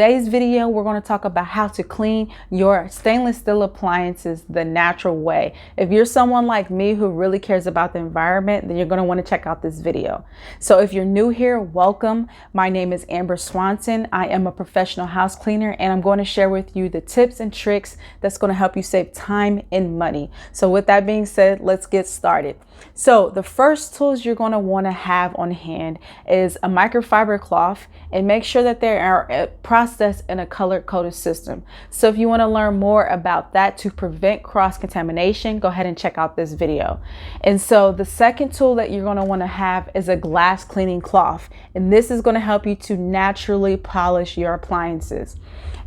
Today's video, we're going to talk about how to clean your stainless steel appliances the natural way. If you're someone like me who really cares about the environment, then you're going to want to check out this video. So if you're new here, welcome. My name is Amber Swanson. I am a professional house cleaner, and I'm going to share with you the tips and tricks that's going to help you save time and money. So with that being said, let's get started. So the first tools you're going to want to have on hand is a microfiber cloth, and make sure that they are processed in a color coded system. So if you want to learn more about that to prevent cross contamination, go ahead and check out this video. And so the second tool that you're going to want to have is a glass cleaning cloth, and this is going to help you to naturally polish your appliances.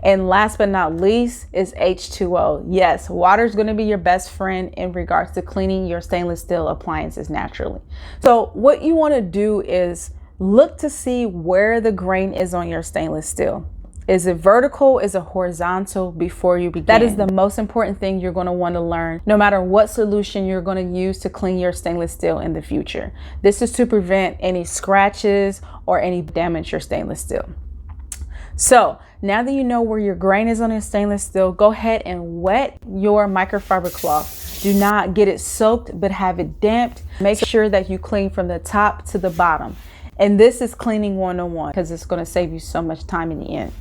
And last but not least is H2O. Yes, water is going to be your best friend in regards to cleaning your stainless steel appliances naturally. So what you want to do is look to see where the grain is on your stainless steel. Is it vertical? Is it horizontal before you begin? That is the most important thing you're going to want to learn, no matter what solution you're going to use to clean your stainless steel in the future. This is to prevent any scratches or any damage to your stainless steel. So now that you know where your grain is on your stainless steel, go ahead and wet your microfiber cloth. Do not get it soaked, but have it damped. Make sure that you clean from the top to the bottom. And this is cleaning 101 because it's going to save you so much time in the end.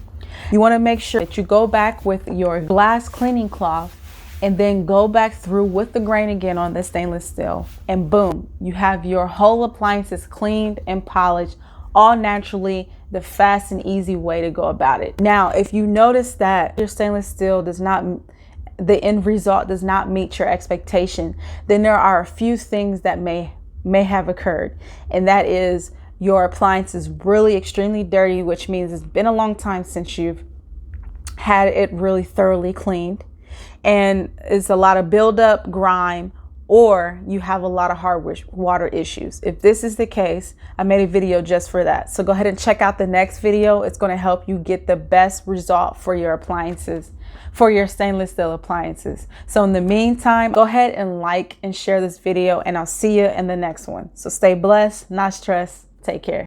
You want to make sure that you go back with your glass cleaning cloth and then go back through with the grain again on the stainless steel. And boom, you have your whole appliances cleaned and polished, all naturally, the fast and easy way to go about it. Now, if you notice that your stainless steel the end result does not meet your expectation, then there are a few things that may have occurred. And that is your appliance is really extremely dirty, which means it's been a long time since you've had it really thoroughly cleaned. And it's a lot of buildup, grime, or you have a lot of hard water issues. If this is the case, I made a video just for that. So go ahead and check out the next video. It's going to help you get the best result for your appliances, for your stainless steel appliances. So in the meantime, go ahead and like and share this video, and I'll see you in the next one. So stay blessed, not stressed. Take care.